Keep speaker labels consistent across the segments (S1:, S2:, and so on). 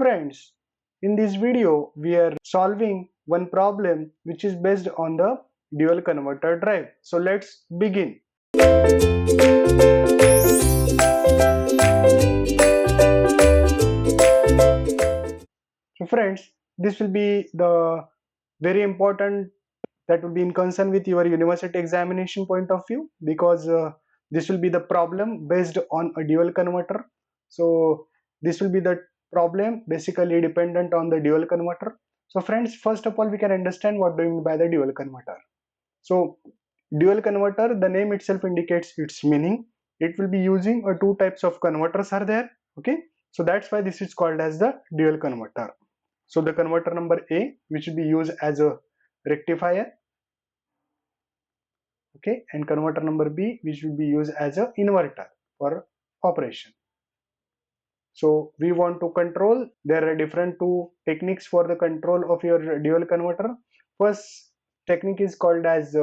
S1: Friends, in this video we are solving one problem which is based on the dual converter drive. So let's begin. So friends, this will be the very important that will be in concern with your university examination point of view, because this will be the problem based on a dual converter. So this will be the problem basically dependent on the dual converter. So friends, first of all we can understand what do you mean by the dual converter. So dual converter, the name itself indicates its meaning. It will be using two types of converters are there. Okay, so that's why this is called as the dual converter. So the converter number A, which will be used as a rectifier, okay, and converter number B, which will be used as a inverter for operation. So we want to control. There are different two techniques for the control of your dual converter. First technique is called as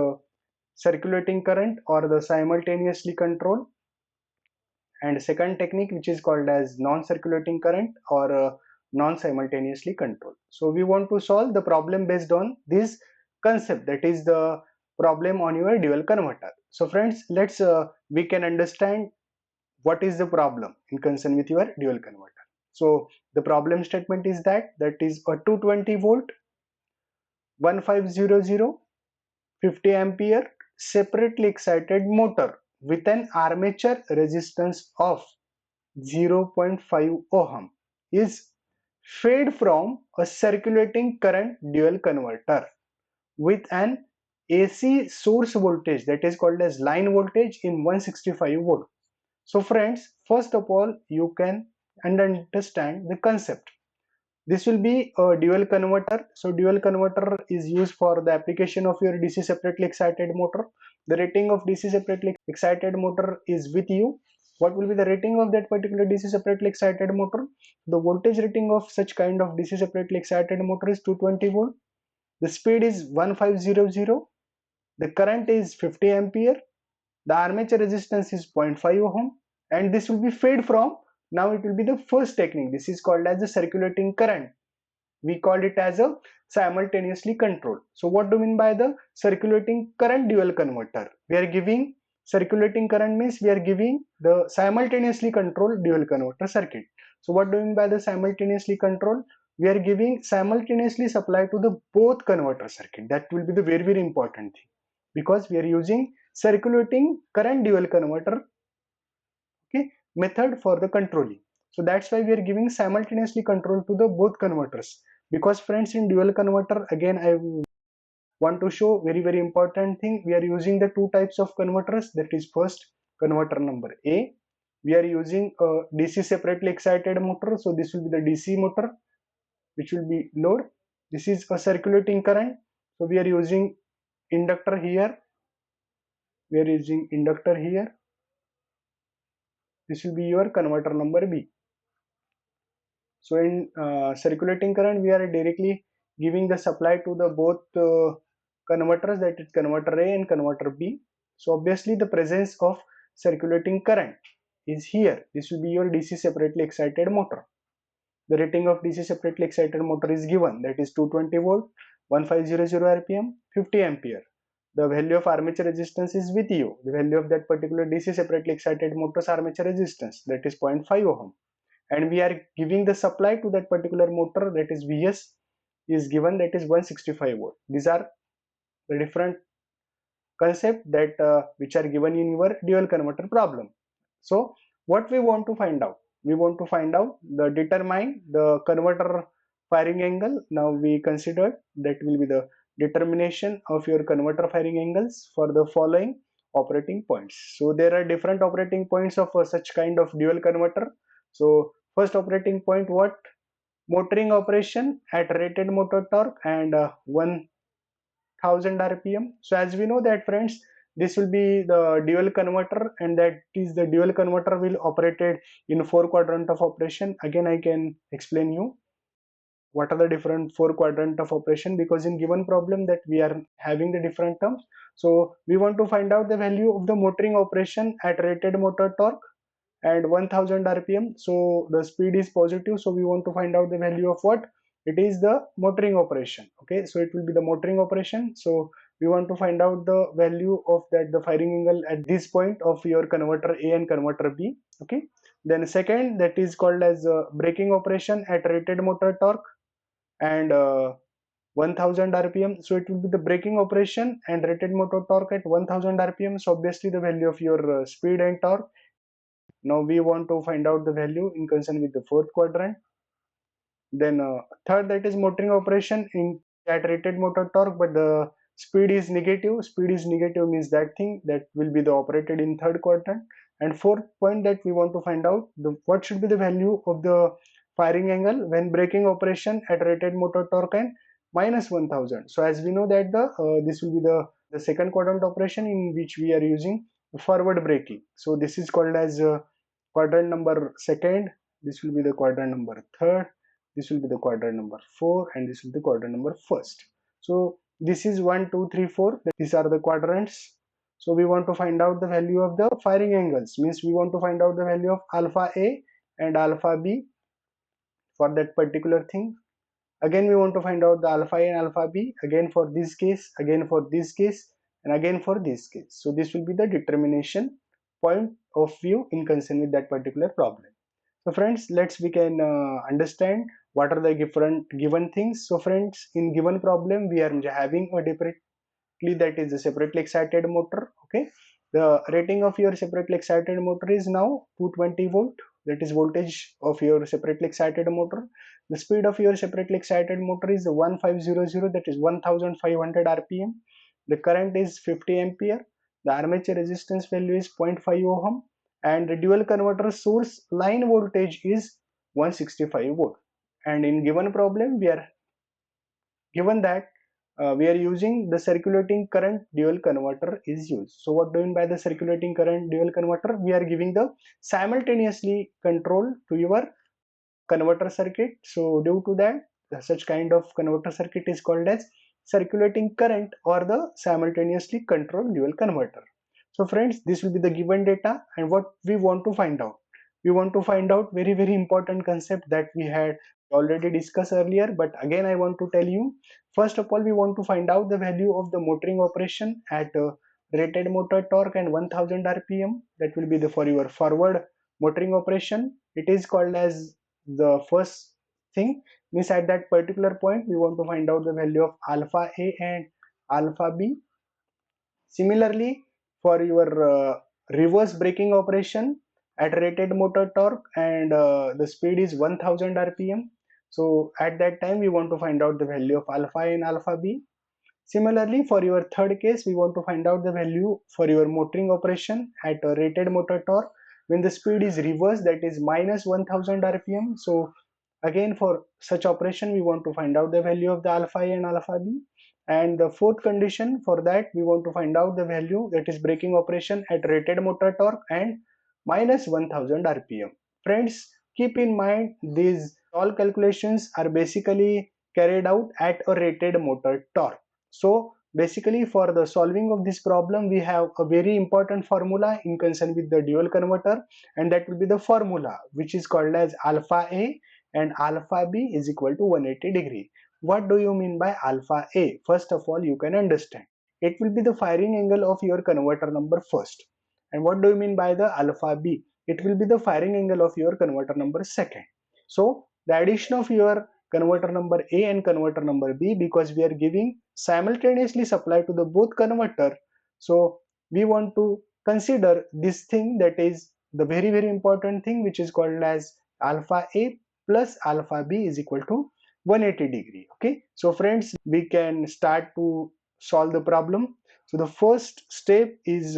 S1: circulating current or the simultaneously control, and second technique which is called as non-circulating current or non-simultaneously control. So we want to solve the problem based on this concept, that is the problem on your dual converter. So friends, let's we can understand what is the problem in concern with your dual converter. So the problem statement is that is a 220 volt 1500 50 ampere separately excited motor with an armature resistance of 0.5 ohm is fed from a circulating current dual converter with an AC source voltage, that is called as line voltage, in 165 volt. So friends, first of all you can understand the concept. This will be a dual converter. So dual converter is used for the application of your DC separately excited motor. The rating of DC separately excited motor is with you. What will be the rating of that particular DC separately excited motor? The voltage rating of such kind of DC separately excited motor is 220 volt. The speed is 1500. The current is 50 ampere. The armature resistance is 0.5 ohm, and this will be fed from, now it will be the first technique. This is called as the circulating current. We called it as a simultaneously control. So what do you mean by the circulating current dual converter? We are giving circulating current means we are giving the simultaneously controlled dual converter circuit. So what do you mean by the simultaneously control? We are giving simultaneously supply to the both converter circuit. That will be the very important thing, because we are using circulating current dual converter, okay, method for the controlling. So that's why we are giving simultaneously control to the both converters. Because friends, in dual converter, again I want to show very important thing. We are using the two types of converters. That is first converter number A. We are using a DC separately excited motor. So this will be the DC motor which will be load. This is a circulating current. So we are using inductor here. We are using inductor here. This will be your converter number B. So in circulating current, we are directly giving the supply to the both converters, that is converter A and converter B. So obviously the presence of circulating current is here. This will be your DC separately excited motor. The rating of DC separately excited motor is given, that is 220 volt, 1500 rpm, 50 ampere. The value of armature resistance is with you. The value of that particular DC separately excited motor's armature resistance, that is 0.5 ohm. And we are giving the supply to that particular motor, that is Vs is given, that is 165 volt. These are the different concept that which are given in your dual converter problem. So what we want to find out? We want to find out the determine the converter firing angle. Now we considered that will be the determination of your converter firing angles for the following operating points. So there are different operating points of such kind of dual converter. So first operating point, what? Motoring operation at rated motor torque and 1000 rpm. So as we know that friends, this will be the dual converter, and that is the dual converter will operated in 4 quadrant of operation. Again I can explain you what are the different 4 quadrant of operation, because in given problem that we are having the different terms. So we want to find out the value of the motoring operation at rated motor torque and 1000 rpm. So the speed is positive, so we want to find out the value of what? It is the motoring operation. Okay, so it will be the motoring operation. So we want to find out the value of that, the firing angle at this point of your converter A and converter B. Okay, then second, that is called as braking operation at rated motor torque and 1000 rpm. So it will be the braking operation and rated motor torque at 1000 rpm. So obviously the value of your speed and torque. Now we want to find out the value in concern with the fourth quadrant. Then third, that is motoring operation in at rated motor torque, but the speed is negative. Speed is negative means that thing that will be the operated in third quadrant. And fourth point, that we want to find out what should be the value of the firing angle when braking operation at rated motor torque and minus 1000. So as we know that this will be the second quadrant operation in which we are using forward braking. So this is called as quadrant number second. This will be the quadrant number third, this will be the quadrant number 4, and this will be the quadrant number first. So this is 1 2 3 4, these are the quadrants. So we want to find out the value of the firing angles, means we want to find out the value of alpha A and alpha B for that particular thing. Again we want to find out the alpha A and alpha B, again for this case, again for this case, and again for this case. So this will be the determination point of view in concern with that particular problem. So friends, we can understand what are the different given things. So friends, in given problem we are having a that is a separately excited motor. Okay, the rating of your separately excited motor is now 220 volt, that is voltage of your separately excited motor. The speed of your separately excited motor is 1500, that is 1500 rpm. The current is 50 ampere. The armature resistance value is 0.5 ohm, and the dual converter source line voltage is 165 volt. And in given problem we are given that we are using the circulating current dual converter is used. So what do you mean by the circulating current dual converter? We are giving the simultaneously control to your converter circuit. So due to that, such kind of converter circuit is called as circulating current or the simultaneously controlled dual converter. So friends, this will be the given data, and what we want to find out. We want to find out very important concept that we had already discussed earlier, but again I want to tell you. First of all, we want to find out the value of the motoring operation at rated motor torque and 1000 rpm. That will be the for your forward motoring operation. It is called as the first thing, means at that particular point we want to find out the value of alpha A and alpha B. Similarly, for your reverse braking operation at rated motor torque and the speed is 1000 rpm. So at that time we want to find out the value of alpha A and alpha B. Similarly, for your third case, we want to find out the value for your motoring operation at a rated motor torque when the speed is reverse, that is minus 1000 rpm. So again for such operation we want to find out the value of the alpha A and alpha B. And the fourth condition, for that we want to find out the value, that is braking operation at rated motor torque and minus 1000 rpm. Friends, keep in mind these all calculations are basically carried out at a rated motor torque. So basically for the solving of this problem we have a very important formula in concern with the dual converter, and that will be the formula which is called as alpha A and alpha B is equal to 180 degree. What do you mean by alpha A? First of all, you can understand it will be the firing angle of your converter number first. And what do you mean by the alpha B? It will be the firing angle of your converter number second. So the addition of your converter number A and converter number B, because we are giving simultaneously supply to the both converter, so we want to consider this thing, that is the very important thing, which is called as alpha A plus alpha B is equal to 180 degree. Okay, so friends, we can start to solve the problem. So the first step is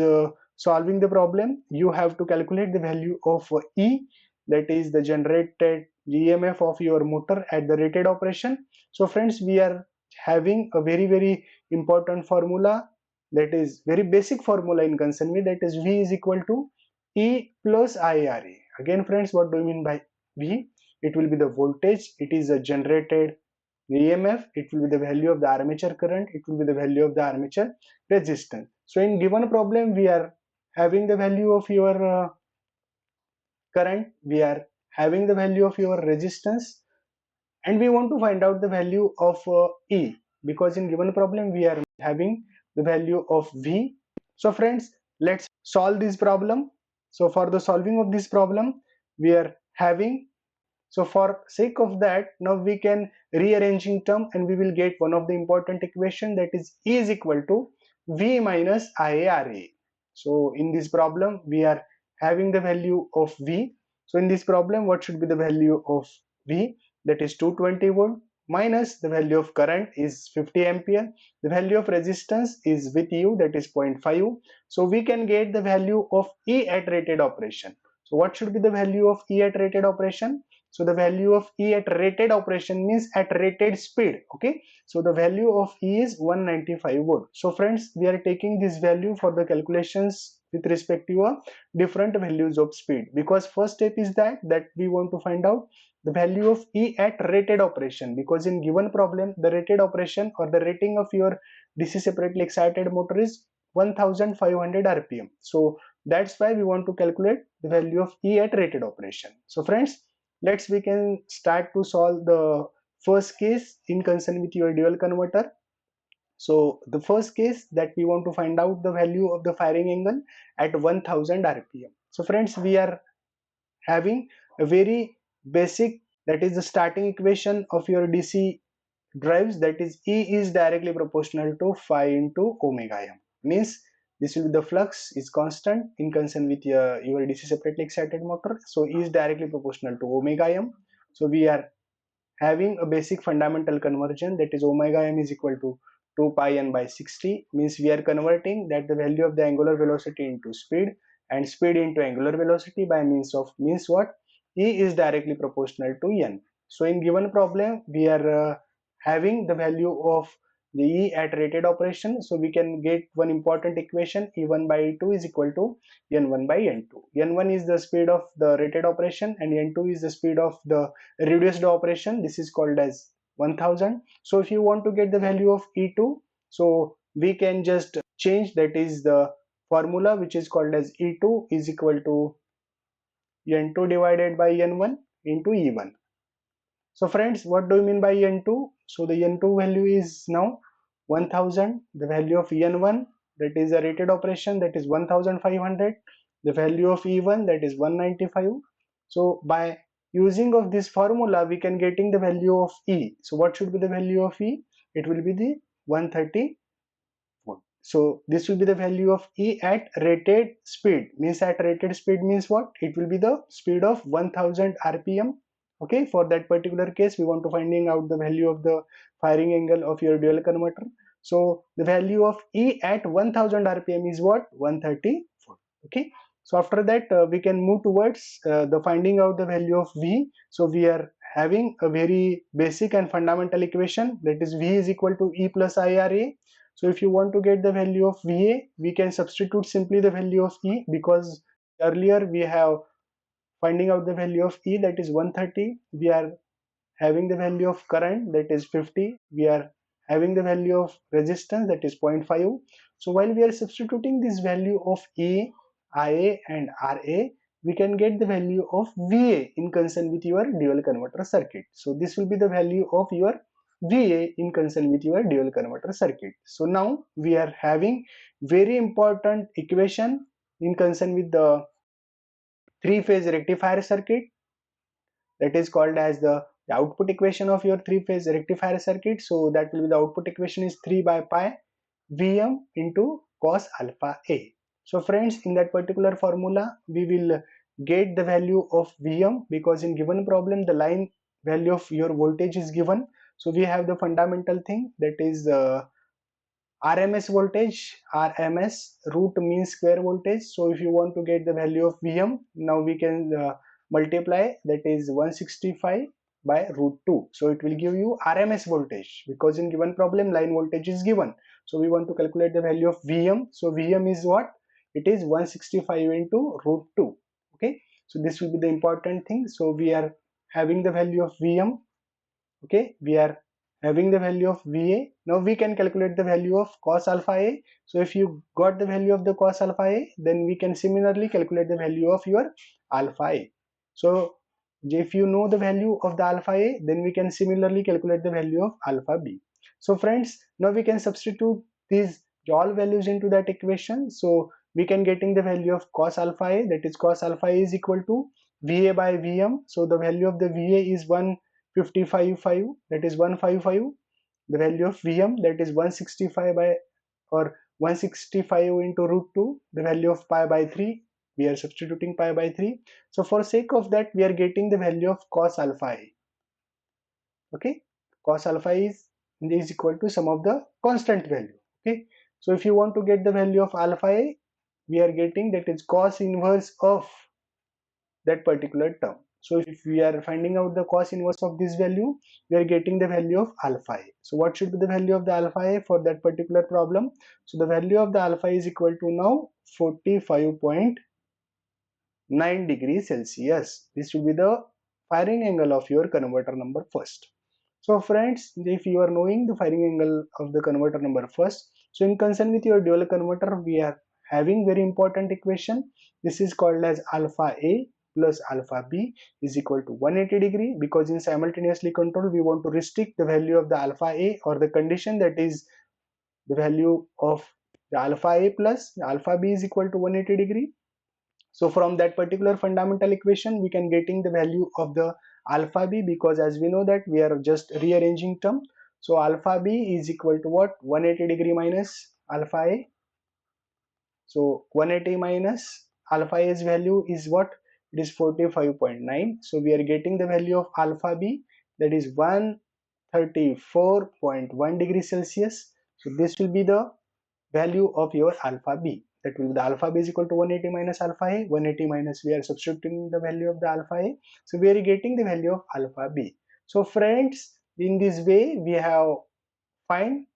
S1: solving the problem. You have to calculate the value of E, that is the generated EMF of your motor at the rated operation. So friends, we are having a very important formula, that is very basic formula in concern with, that is V is equal to E plus IRA. Again friends, what do you mean by V? It will be the voltage, it is a generated EMF, it will be the value of the armature current, it will be the value of the armature resistance. So in given problem we are having the value of your current, we are having the value of your resistance, and we want to find out the value of E, because in given problem we are having the value of V. So friends, let's solve this problem. So for the solving of this problem, we are having, so for sake of that, now we can rearranging term and we will get one of the important equation, that is E is equal to V minus IARA. So in this problem we are having the value of V. So in this problem, what should be the value of V? That is 220 volt, minus the value of current is 50 ampere. The value of resistance is with U, that is 0.5. So we can get the value of E at rated operation. So what should be the value of E at rated operation? So the value of E at rated operation means at rated speed. Okay, so the value of E is 195 volt. So friends, we are taking this value for the calculations with respect to different values of speed, because first step is that we want to find out the value of E at rated operation, because in given problem the rated operation or the rating of your DC separately excited motor is 1500 rpm. So that's why we want to calculate the value of E at rated operation. So friends, we can start to solve the first case in concern with your dual converter. So the first case, that we want to find out the value of the firing angle at 1000 rpm. So friends, we are having a very basic, that is the starting equation of your DC drives, that is E is directly proportional to phi into omega m, means this will be the flux is constant in concern with your DC separately excited motor. So E is directly proportional to omega m. So we are having a basic fundamental conversion, that is omega m is equal to 2 pi n by 60, means we are converting that the value of the angular velocity into speed and speed into angular velocity by means of, means what, E is directly proportional to n. So in given problem we are having the value of the E at rated operation. So we can get one important equation, E1 by E2 is equal to N1 by N2. N1 is the speed of the rated operation and N2 is the speed of the reduced operation. This is called as 1000. So if you want to get the value of E2, so we can just change, that is the formula which is called as E2 is equal to N2 divided by N1 into E1. So friends, what do you mean by N2? So the N2 value is now 1000. The value of N1, that is a rated operation, that is 1500. The value of E1, that is 195. So by using of this formula, we can getting the value of E. So what should be the value of E? It will be the 130. So this will be the value of E at rated speed, means at rated speed means what? It will be the speed of 1000 rpm. Okay, for that particular case we want to finding out the value of the firing angle of your dual converter. So the value of E at 1000 rpm is what? 134. Okay, so after that we can move towards the finding out the value of V. So we are having a very basic and fundamental equation, that is V is equal to E plus IRA. So if you want to get the value of VA, we can substitute simply the value of E, because earlier we have finding out the value of E, that is 130. We are having the value of current, that is 50. We are having the value of resistance, that is 0.5. So while we are substituting this value of E, IA and RA, we can get the value of VA in concern with your dual converter circuit. So this will be the value of your VA in concern with your dual converter circuit. So now we are having very important equation in concern with the three-phase rectifier circuit, that is called as the output equation of your three-phase rectifier circuit. So that will be the output equation is 3 by pi Vm into cos alpha A. So friends, in that particular formula we will get the value of Vm, because in given problem the line value of your voltage is given. So we have the fundamental thing, that is RMS voltage, RMS root mean square voltage. So if you want to get the value of Vm, now we can multiply, that is 165 by root 2. So it will give you RMS voltage, because in given problem line voltage is given. So we want to calculate the value of Vm. So Vm is what? It is 165 into root 2. Okay, so this will be the important thing. So we are having the value of Vm. Okay, we are having the value of VA. Now we can calculate the value of cos alpha A. So if you got the value of the cos alpha A, then we can similarly calculate the value of your alpha A. So if you know the value of the alpha A, then we can similarly calculate the value of alpha B. So friends, now we can substitute these all values into that equation. So we can getting the value of cos alpha A, that is cos alpha A is equal to VA by VM. So the value of the VA is 155.5, that is 155. The value of VM, that is 165 by, or 165 into root 2, the value of pi by 3, we are substituting pi by 3. So for sake of that, we are getting the value of cos alpha A. Okay, cos alpha is equal to some of the constant value. Okay, so if you want to get the value of alpha A, we are getting that is cos inverse of that particular term. So if we are finding out the cos inverse of this value, we are getting the value of alpha A. So what should be the value of the alpha A for that particular problem? So the value of the alpha is equal to now 45.9 degrees Celsius. This will be the firing angle of your converter number first. So friends, if you are knowing the firing angle of the converter number first, so in concern with your dual converter, we are having very important equation. This is called as alpha A plus alpha B is equal to 180 degree, because in simultaneously control we want to restrict the value of the alpha A, or the condition that is the value of the alpha A plus alpha B is equal to 180 degree. So from that particular fundamental equation, we can getting the value of the alpha B, because as we know that we are just rearranging term. So alpha B is equal to what? 180 degree minus alpha A. So 180 minus alpha A's value is what? It is 45.9. So we are getting the value of alpha B, that is 134.1 degrees Celsius. So this will be the value of your alpha B. That will be the alpha B is equal to 180 minus alpha A. 180 minus, we are substituting the value of the alpha A. So we are getting the value of alpha B. So friends, in this way we have find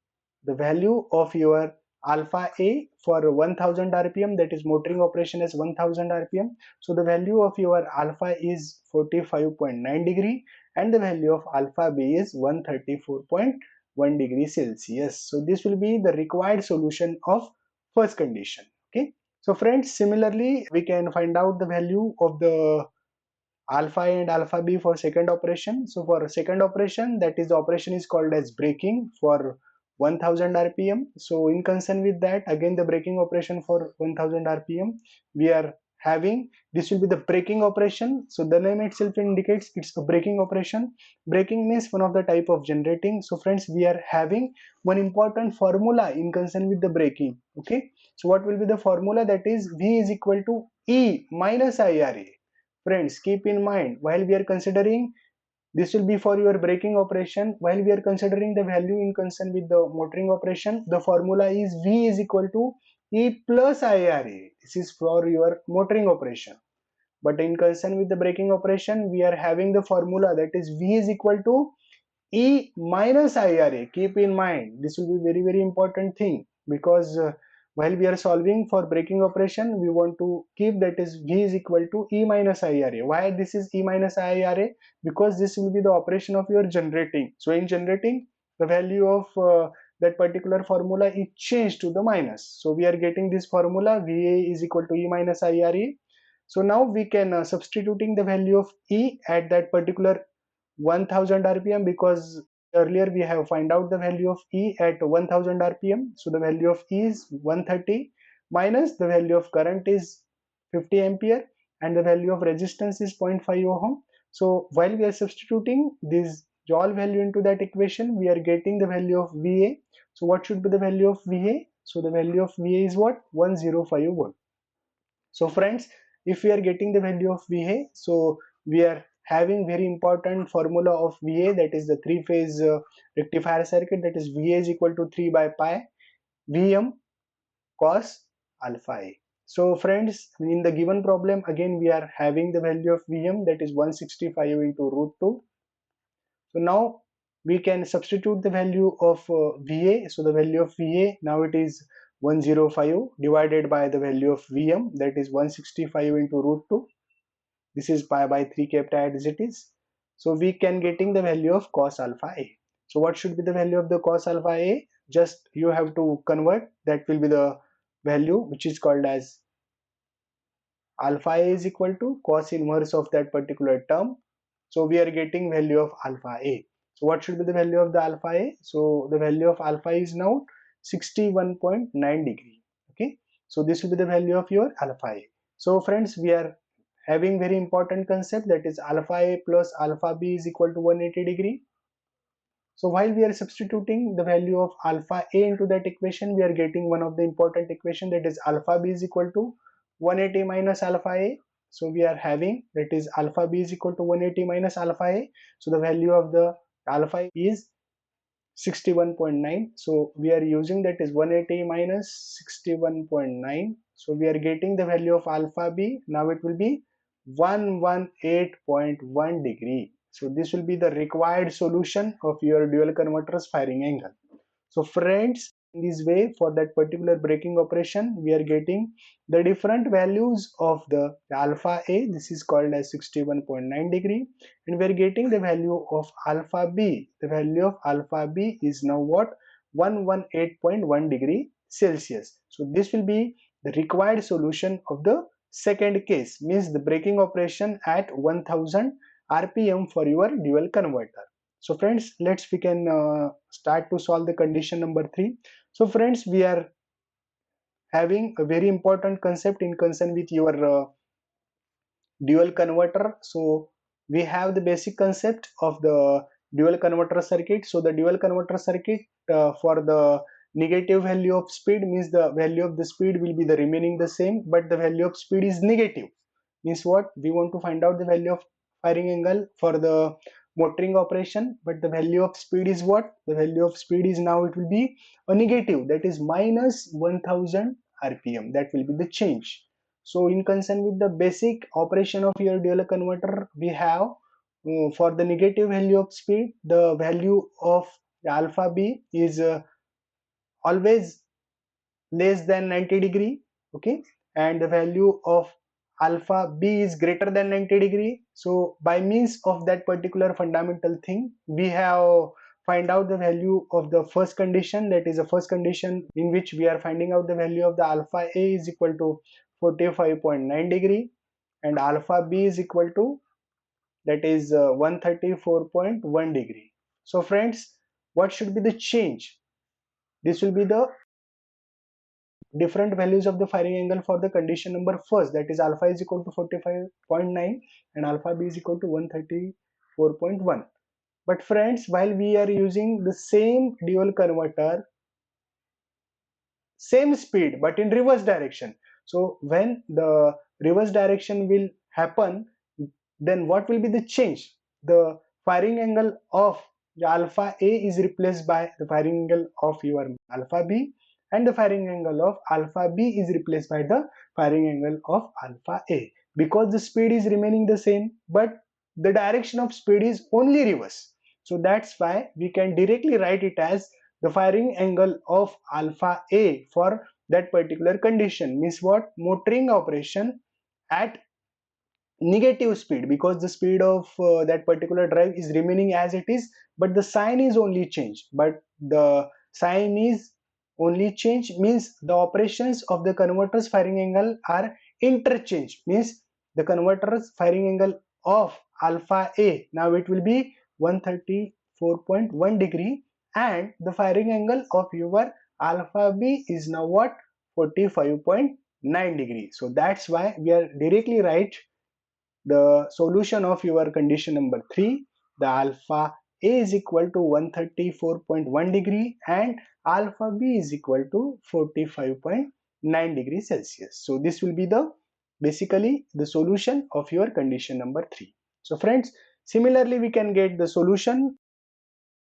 S1: the value of your alpha A for 1000 rpm, that is motoring operation is 1000 rpm. So the value of your alpha is 45.9 degree, and the value of alpha B is 134.1 degree Celsius. So this will be the required solution of first condition. Okay, so friends, similarly we can find out the value of the alpha A and alpha B for second operation. So for second operation, that is the operation is called as braking for 1000 rpm. So in concern with that, again the braking operation for 1000 rpm, we are having, this will be the braking operation. So the name itself indicates it's a braking operation. Braking means one of the type of generating. So friends, we are having one important formula in concern with the braking. Okay, so what will be the formula? That is V is equal to E minus IRA. Friends, keep in mind, while we are considering, this will be for your braking operation, while we are considering the value in concern with the motoring operation, the formula is V is equal to E plus IRA. This is for your motoring operation. But in concern with the braking operation, we are having the formula that is V is equal to E minus IRA. Keep in mind, this will be very important thing, because while we are solving for braking operation, we want to keep that is V is equal to E minus IRA. Why this is E minus IRA? Because this will be the operation of your generating. So in generating, the value of that particular formula is changed to the minus. So we are getting this formula VA is equal to E minus IRA. So now we can substituting the value of E at that particular 1000 rpm, because earlier we have find out the value of E at 1000 rpm. So the value of E is 130 minus the value of current is 50 ampere, and the value of resistance is 0.5 ohm. So while we are substituting this joule value into that equation, we are getting the value of VA. So what should be the value of VA? So the value of VA is what? 105 volt. So friends, if we are getting the value of VA, so we are having very important formula of VA, that is the three-phase rectifier circuit, that is VA is equal to 3 by pi Vm cos alpha A. So friends, in the given problem, again we are having the value of Vm, that is 165 into root 2. So now we can substitute the value of VA. So the value of VA now it is 105 divided by the value of Vm, that is 165 into root 2. This is pi by 3 kept as it is. So we can getting the value of cos alpha A. So what should be the value of the cos alpha A? Just you have to convert, that will be the value which is called as alpha A is equal to cos inverse of that particular term. So we are getting value of alpha A. So what should be the value of the alpha A? So the value of alpha is now 61.9 degree. Okay. So this will be the value of your alpha A. So friends, we are having very important concept, that is alpha A plus alpha B is equal to 180 degree. So while we are substituting the value of alpha A into that equation, we are getting one of the important equation, that is alpha B is equal to 180 minus alpha A. So we are having, that is alpha B is equal to 180 minus alpha A. So the value of the alpha is 61.9. So we are using, that is 180 minus 61.9. So we are getting the value of alpha B. Now it will be 118.1 degree. So this will be the required solution of your dual converter's firing angle. So friends, in this way, for that particular braking operation, we are getting the different values of the alpha A. This is called as 61.9 degree, and we are getting the value of alpha B. The value of alpha B is now what? 118.1 degree Celsius. So this will be the required solution of the second case, means the braking operation at 1000 RPM for your dual converter. So friends, we can start to solve the condition number 3. So friends, we are having a very important concept in concern with your dual converter. So we have the basic concept of the dual converter circuit. So the dual converter circuit, for the negative value of speed, means the value of the speed will be the remaining the same, but the value of speed is negative. Means what? We want to find out the value of firing angle for the motoring operation, but the value of speed is what? The value of speed is, now it will be a negative, that is minus 1000 rpm. That will be the change. So in concern with the basic operation of your dual converter, we have, for the negative value of speed, the value of alpha B is always less than 90 degree. Okay, and the value of alpha B is greater than 90 degree. So by means of that particular fundamental thing, we have find out the value of the first condition, that is the first condition in which we are finding out the value of the alpha A is equal to 45.9 degree, and alpha B is equal to, that is 134.1 degree. So friends, what should be the change? This will be the different values of the firing angle for the condition number first, that is alpha is equal to 45.9 and alpha B is equal to 134.1. But friends, while we are using the same dual converter, same speed but in reverse direction, so when the reverse direction will happen, then what will be the change? The firing angle of the alpha A is replaced by the firing angle of your alpha B, and the firing angle of alpha B is replaced by the firing angle of alpha A, because the speed is remaining the same but the direction of speed is only reverse. So that's why we can directly write it as the firing angle of alpha A for that particular condition, means what? Motoring operation at negative speed, because the speed of that particular drive is remaining as it is, but the sign is only changed. But the sign is only changed means the operations of the converter's firing angle are interchanged, means the converter's firing angle of alpha A, now it will be 134.1 degree, and the firing angle of your alpha B is now what? 45.9 degree. So that's why we are directly write the solution of your condition number 3, the alpha A is equal to 134.1 degree and alpha B is equal to 45.9 degrees Celsius. So this will be the basically the solution of your condition number 3. So friends, similarly we can get the solution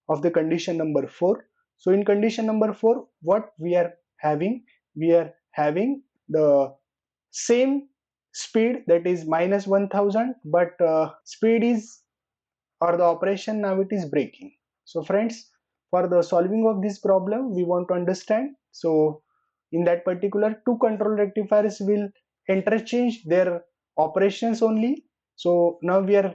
S1: of the condition number 4. So in condition number 4, what we are having? We are having the same speed, that is minus 1000, but speed is, or the operation now it is braking. So friends, for the solving of this problem we want to understand, so in that particular two control rectifiers will interchange their operations only. So now we are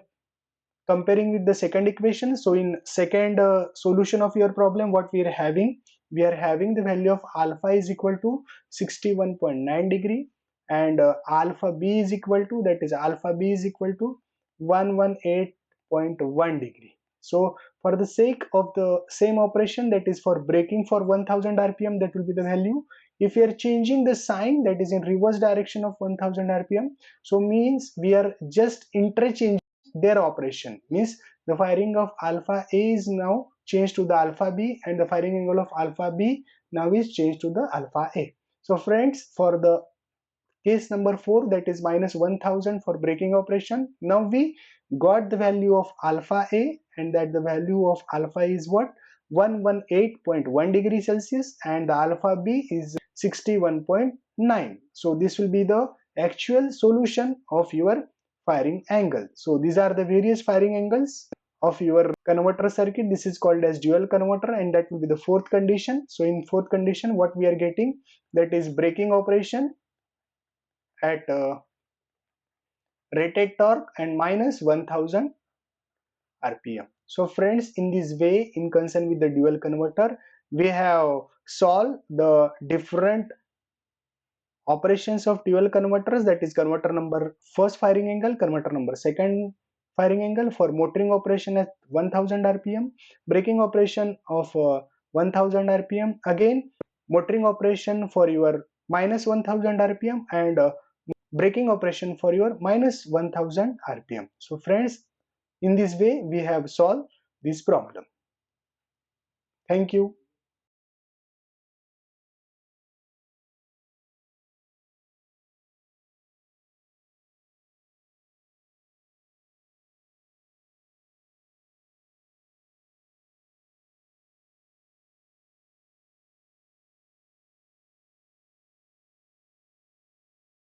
S1: comparing with the second equation. So in second solution of your problem, what we are having? We are having the value of alpha is equal to 61.9 degree and alpha b is equal to, that is alpha b is equal to 118.1 degree. So for the sake of the same operation, that is for braking for 1000 rpm, that will be the value. If we are changing the sign, that is in reverse direction of 1000 rpm, so means we are just interchanging their operation, means the firing of alpha a is now changed to the alpha b, and the firing angle of alpha b now is changed to the alpha a. So friends, for the case number 4, that is minus 1000 for braking operation, now we got the value of alpha a, and that the value of alpha is what, 118.1 degree Celsius, and the alpha b is 61.9. so this will be the actual solution of your firing angle. So these are the various firing angles of your converter circuit. This is called as dual converter, and that will be the fourth condition. So in fourth condition, what we are getting, that is braking operation at rated torque and minus 1000 rpm. So friends, in this way, in concern with the dual converter, we have solved the different operations of dual converters, that is converter number first firing angle, converter number second firing angle for motoring operation at 1000 rpm, braking operation of 1000 rpm, again motoring operation for your minus 1000 rpm, and braking operation for your minus 1000 rpm. So friends, in this way we have solved this problem. Thank you.